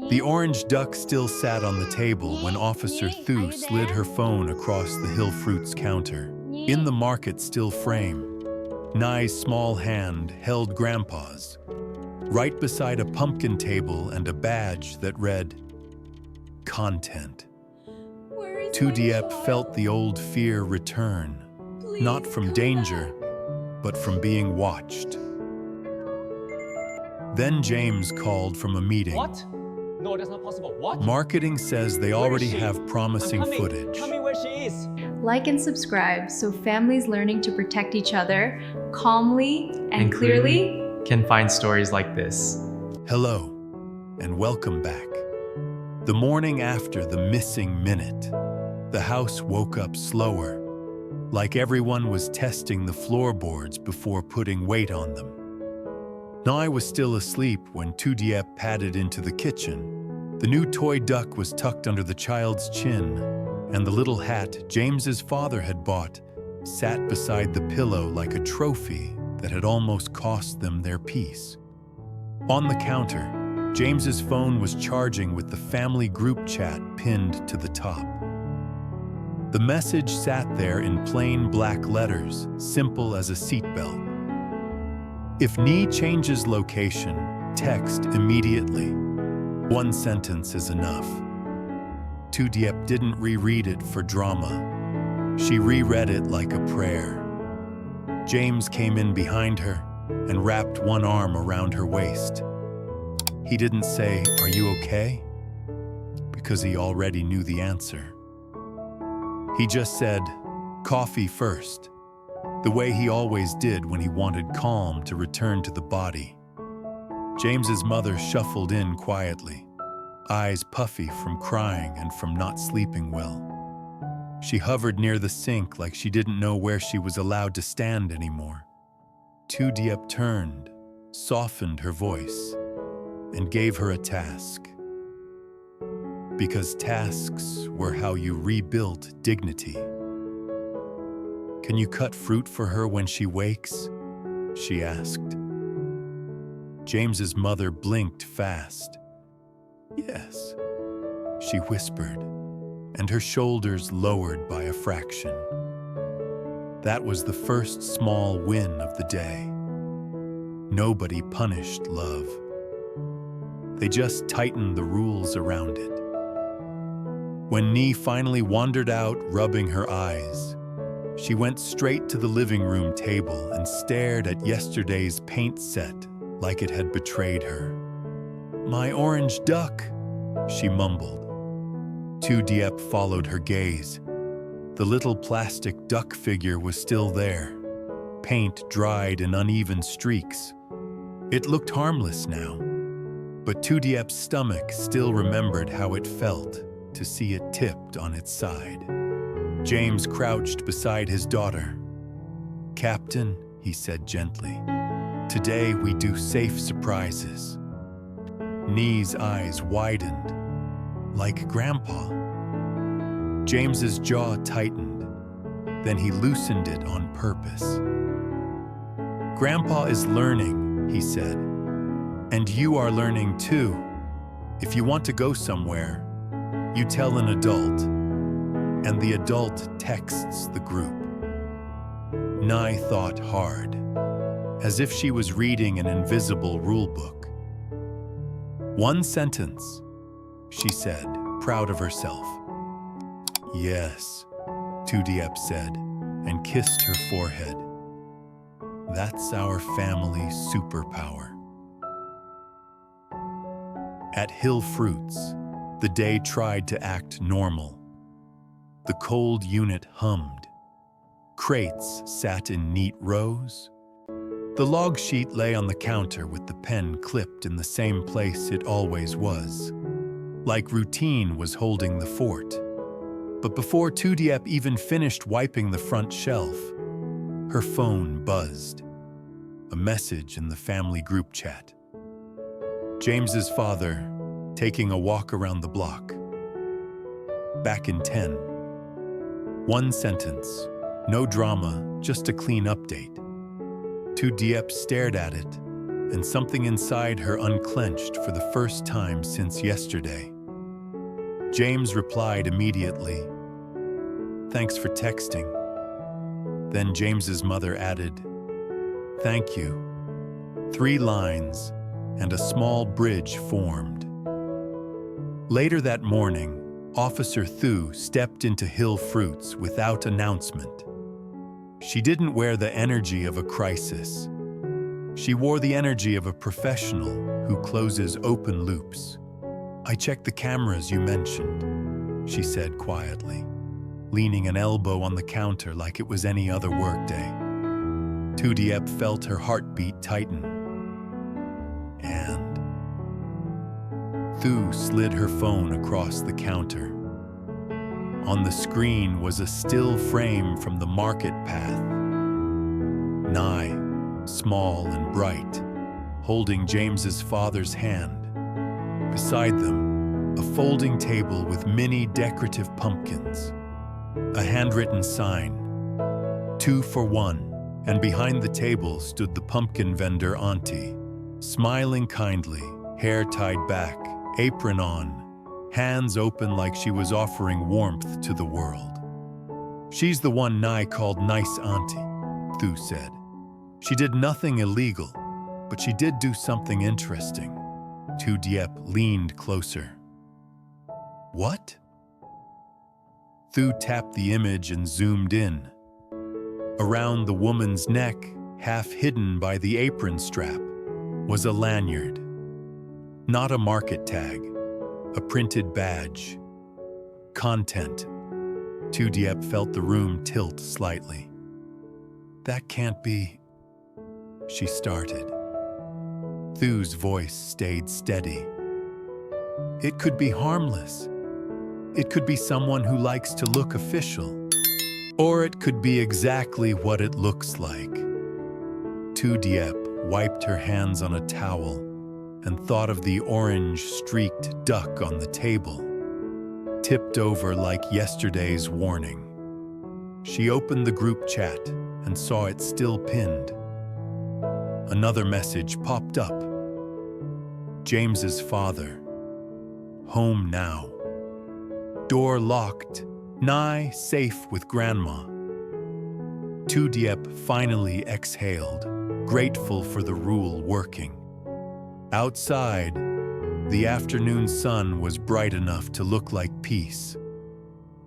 The orange duck still sat on the table when Officer Thu slid her phone across the Hill Fruits counter. In the market still frame, Nye's small hand held Grandpa's, right beside a pumpkin table and a badge that read, Content. Diep felt the old fear return, not from danger, but from being watched. Then James called from a meeting. What? No, that's not possible. What? Marketing says they already have promising footage. Tell me where she is. Like and subscribe so families learning to protect each other calmly and clearly can find stories like this. Hello, and welcome back. The morning after the missing minute, the house woke up slower, like everyone was testing the floorboards before putting weight on them. Nye was still asleep when Diep padded into the kitchen. The new toy duck was tucked under the child's chin, and the little hat James's father had bought sat beside the pillow like a trophy that had almost cost them their peace. On the counter, James's phone was charging with the family group chat pinned to the top. The message sat there in plain black letters, simple as a seatbelt. If Nye changes location, text immediately. One sentence is enough. Diep didn't reread it for drama. She reread it like a prayer. James came in behind her and wrapped one arm around her waist. He didn't say, "Are you okay?" because he already knew the answer. He just said, "Coffee first," the way he always did when he wanted calm to return to the body. James's mother shuffled in quietly, eyes puffy from crying and from not sleeping well. She hovered near the sink like she didn't know where she was allowed to stand anymore. Diep turned, softened her voice, and gave her a task. Because tasks were how you rebuilt dignity. "Can you cut fruit for her when she wakes?" she asked. James's mother blinked fast. "Yes," she whispered, and her shoulders lowered by a fraction. That was the first small win of the day. Nobody punished love. They just tightened the rules around it. When Nye finally wandered out, rubbing her eyes, she went straight to the living room table and stared at yesterday's paint set like it had betrayed her. "My orange duck," she mumbled. Diep followed her gaze. The little plastic duck figure was still there, paint dried in uneven streaks. It looked harmless now, but Diep's stomach still remembered how it felt to see it tipped on its side. James crouched beside his daughter. "Captain," he said gently, "today we do safe surprises." Nye's eyes widened, like Grandpa. James's jaw tightened, then he loosened it on purpose. "Grandpa is learning," he said, "and you are learning too. If you want to go somewhere, you tell an adult, and the adult texts the group." Nye thought hard, as if she was reading an invisible rule book. "One sentence," she said, proud of herself. "Yes," Diep said, and kissed her forehead. "That's our family superpower." At Hill Fruits, the day tried to act normal. The cold unit hummed. Crates sat in neat rows. The log sheet lay on the counter with the pen clipped in the same place it always was, like routine was holding the fort. But before Diep even finished wiping the front shelf, her phone buzzed. A message in the family group chat. James's father, taking a walk around the block. Back in 10. One sentence, no drama, just a clean update. Diep stared at it, and something inside her unclenched for the first time since yesterday. James replied immediately, "Thanks for texting." Then James's mother added, "Thank you." 3 lines, and a small bridge formed. Later that morning, Officer Thu stepped into Hill Fruits without announcement. She didn't wear the energy of a crisis. She wore the energy of a professional who closes open loops. "I checked the cameras you mentioned," she said quietly, leaning an elbow on the counter like it was any other workday. Diep felt her heartbeat tighten. And Thu slid her phone across the counter. On the screen was a still frame from the market path. Nye, small and bright, holding James's father's hand. Beside them, a folding table with many decorative pumpkins. A handwritten sign, 2 for 1, and behind the table stood the pumpkin vendor auntie, smiling kindly, hair tied back, apron on, hands open like she was offering warmth to the world. "She's the one Nye called nice auntie," Thu said. "She did nothing illegal, but she did do something interesting." Diep leaned closer. "What?" Thu tapped the image and zoomed in. Around the woman's neck, half hidden by the apron strap, was a lanyard. Not a market tag, a printed badge. Content. Diep felt the room tilt slightly. "That can't be," she started. Thu's voice stayed steady. "It could be harmless. It could be someone who likes to look official. Or it could be exactly what it looks like." Diep wiped her hands on a towel and thought of the orange-streaked duck on the table, tipped over like yesterday's warning. She opened the group chat and saw it still pinned. Another message popped up. James's father. Home now. Door locked. Nye safe with Grandma. Diep finally exhaled, grateful for the rule working. Outside, the afternoon sun was bright enough to look like peace.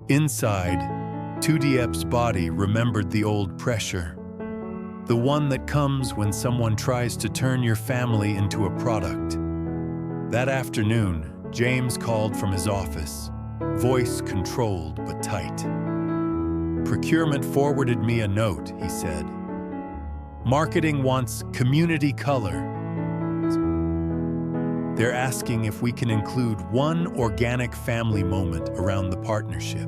Inside, Diep's body remembered the old pressure, the one that comes when someone tries to turn your family into a product. That afternoon, James called from his office, voice controlled but tight. "Procurement forwarded me a note," he said. "Marketing wants community color. They're asking if we can include one organic family moment around the partnership."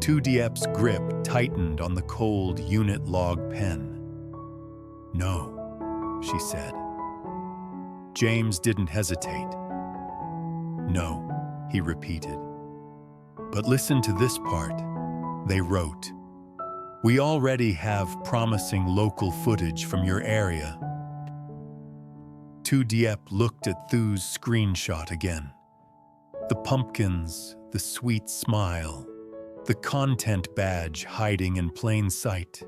Diep's grip tightened on the cold unit log pen. "No," she said. James didn't hesitate. "No," he repeated. "But listen to this part," they wrote. "We already have promising local footage from your area." Diep looked at Thu's screenshot again. The pumpkins, the sweet smile, the content badge hiding in plain sight.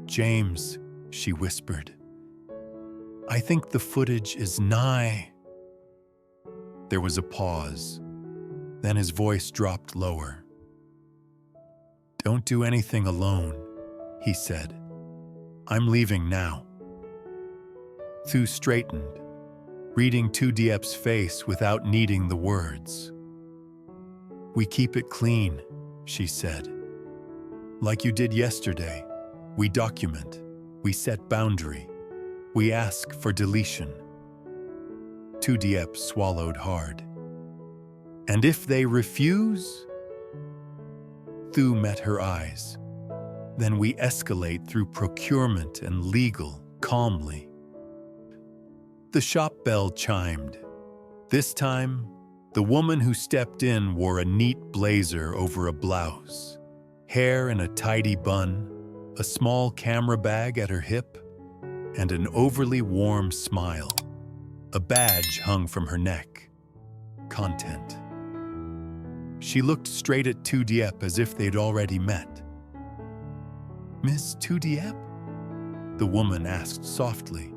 "James," she whispered, "I think the footage is Nye." There was a pause. Then his voice dropped lower. "Don't do anything alone," he said. "I'm leaving now." Thu straightened, reading Diep's face without needing the words. "We keep it clean," she said. "Like you did yesterday. We document. We set boundary. We ask for deletion." Diep swallowed hard. "And if they refuse?" Thu met her eyes. "Then we escalate through procurement and legal, calmly." The shop bell chimed. This time, the woman who stepped in wore a neat blazer over a blouse, hair in a tidy bun, a small camera bag at her hip. and an overly warm smile. A badge hung from her neck. Content. She looked straight at Diep as if they'd already met. "Miss Diep?" the woman asked softly.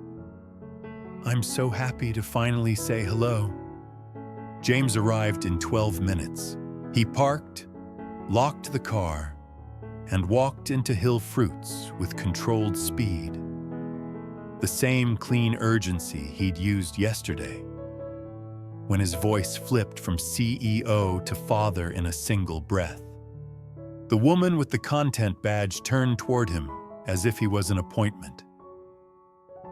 "I'm so happy to finally say hello." James arrived in 12 minutes. He parked, locked the car, and walked into Hill Fruits with controlled speed. The same clean urgency he'd used yesterday, when his voice flipped from CEO to father in a single breath. The woman with the content badge turned toward him as if he was an appointment.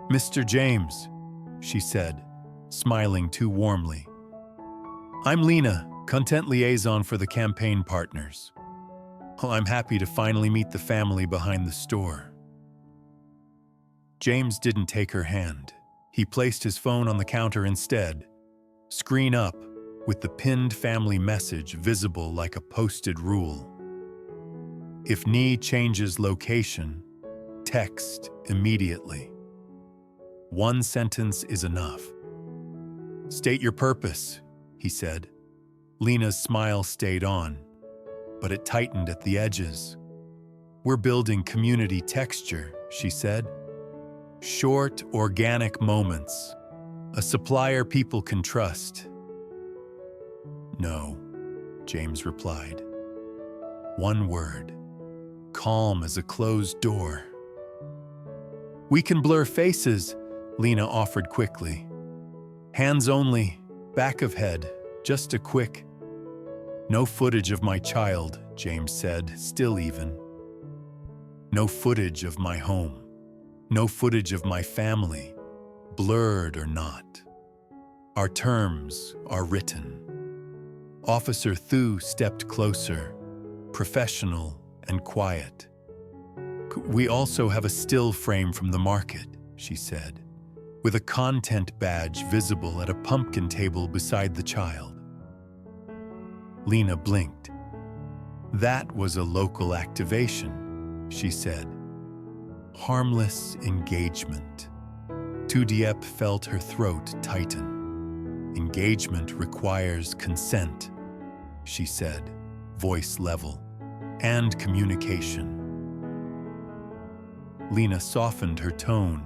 "Mr. James," she said, smiling too warmly. "I'm Lena, content liaison for the campaign partners. I'm happy to finally meet the family behind the store." James didn't take her hand. He placed his phone on the counter instead, screen up, with the pinned family message visible like a posted rule. If Nee changes location, text immediately. One sentence is enough. "State your purpose," he said. Lena's smile stayed on, but it tightened at the edges. "We're building community texture," she said. "Short, organic moments. A supplier people can trust." "No," James replied. One word, calm as a closed door. "We can blur faces," Lena offered quickly. "Hands only, back of head, just a quick." "No footage of my child," James said, still even. "No footage of my home. No footage of my family, blurred or not. Our terms are written." Officer Thu stepped closer, professional and quiet. "We also have a still frame from the market," she said, with a content badge visible at a pumpkin table beside the child. Lena blinked. "That was a local activation," she said. "Harmless engagement." Diep felt her throat tighten. "Engagement requires consent," she said, voice level, "and communication." Lena softened her tone,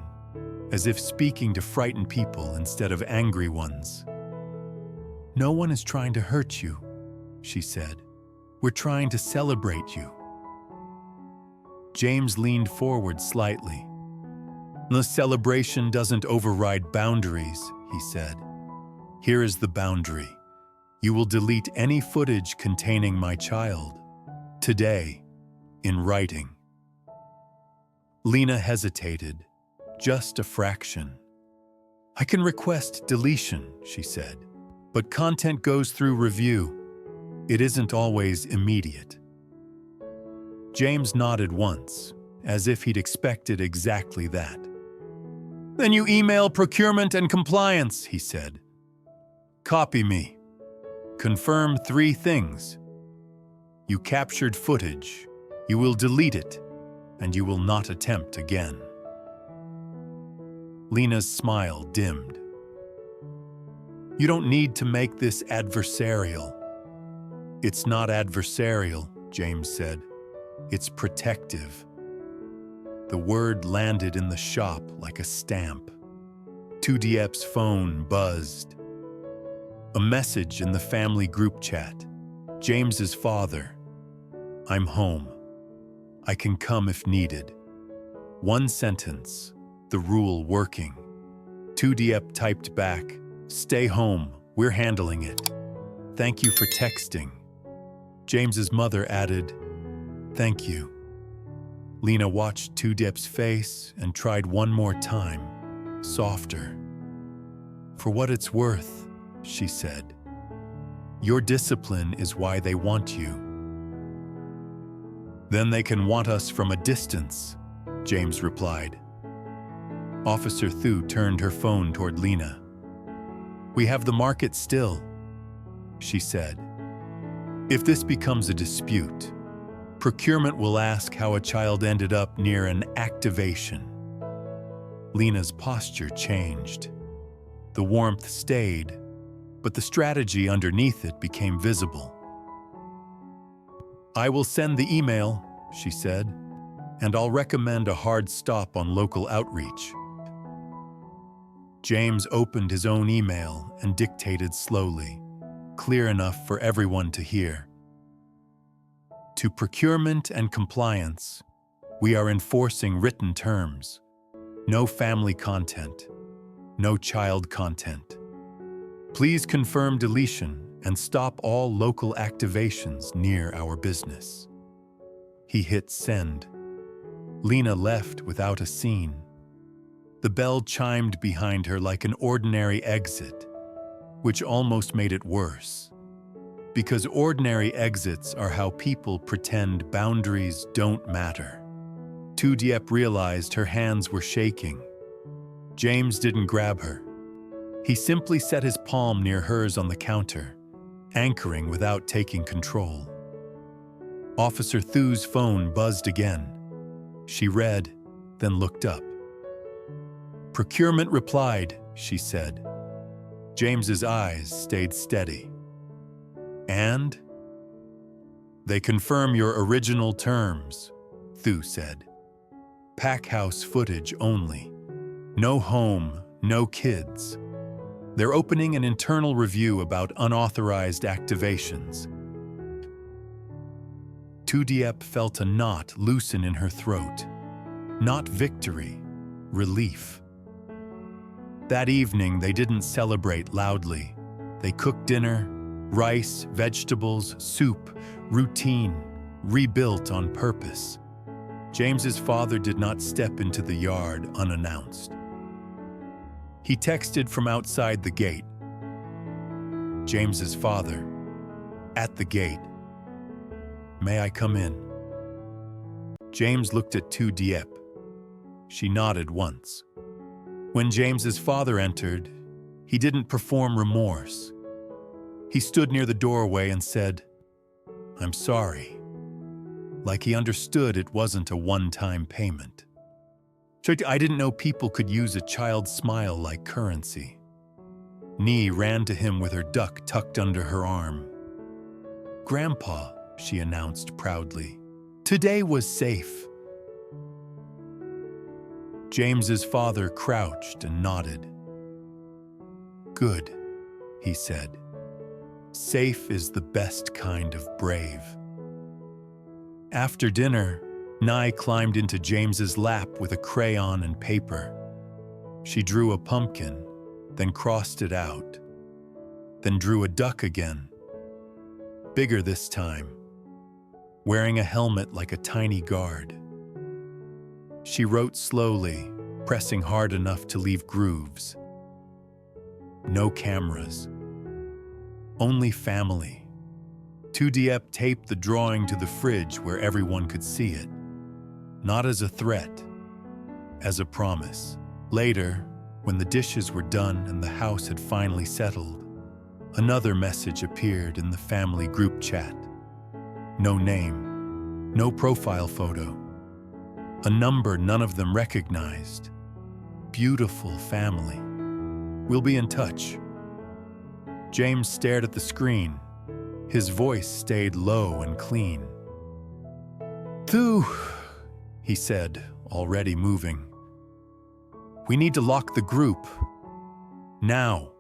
as if speaking to frightened people instead of angry ones. "No one is trying to hurt you," she said. "We're trying to celebrate you." James leaned forward slightly. "The celebration doesn't override boundaries," he said. "Here is the boundary. You will delete any footage containing my child. Today, in writing." Lena hesitated, just a fraction. "I can request deletion," she said, "but content goes through review. It isn't always immediate." James nodded once, as if he'd expected exactly that. "Then you email procurement and compliance," he said. "Copy me. Confirm 3 things. You captured footage, you will delete it, and you will not attempt again." Lena's smile dimmed. "You don't need to make this adversarial." "It's not adversarial," James said. "It's protective." The word landed in the shop like a stamp. Diep's phone buzzed. A message in the family group chat. James's father. "I'm home. I can come if needed." One sentence, the rule working. Diep typed back, "Stay home, we're handling it. Thank you for texting." James's mother added, "Thank you." Lena watched Diep's face and tried one more time, softer. "For what it's worth," she said, "your discipline is why they want you." "Then they can want us from a distance," James replied. Officer Thu turned her phone toward Lena. "We have the market still," she said. "If this becomes a dispute, procurement will ask how a child ended up near an activation. Lena's posture changed. The warmth stayed, but the strategy underneath it became visible. "I will send the email," she said, "and I'll recommend a hard stop on local outreach." James opened his own email and dictated slowly, clear enough for everyone to hear. "To procurement and compliance, we are enforcing written terms. No family content. No child content. Please confirm deletion and stop all local activations near our business." He hit send. Lena left without a scene. The bell chimed behind her like an ordinary exit, which almost made it worse. Because ordinary exits are how people pretend boundaries don't matter. Diep realized her hands were shaking. James didn't grab her. He simply set his palm near hers on the counter, anchoring without taking control. Officer Thu's phone buzzed again. She read, then looked up. "Procurement replied," she said. James's eyes stayed steady. "And?" "They confirm your original terms," Thu said. "Pack house footage only. No home, no kids. They're opening an internal review about unauthorized activations." Diep felt a knot loosen in her throat. Not victory, relief. That evening, they didn't celebrate loudly. They cooked dinner, rice, vegetables, soup, routine, rebuilt on purpose. James's father did not step into the yard unannounced. He texted from outside the gate. James's father, at the gate. "May I come in?" James looked at Diep. She nodded once. When James's father entered, he didn't perform remorse. He stood near the doorway and said, "I'm sorry," like he understood it wasn't a one-time payment. "I didn't know people could use a child's smile like currency." Nee ran to him with her duck tucked under her arm. "Grandpa," she announced proudly, "today was safe." James's father crouched and nodded. "Good," he said. "Safe is the best kind of brave." After dinner, Nye climbed into James's lap with a crayon and paper. She drew a pumpkin, then crossed it out, then drew a duck again. Bigger this time, wearing a helmet like a tiny guard. She wrote slowly, pressing hard enough to leave grooves. No cameras. Only family. Diep taped the drawing to the fridge where everyone could see it. Not as a threat, as a promise. Later, when the dishes were done and the house had finally settled, another message appeared in the family group chat. No name, no profile photo. A number none of them recognized. Beautiful family. We'll be in touch. James stared at the screen. His voice stayed low and clean. "Thu," he said, already moving. "We need to lock the group. Now."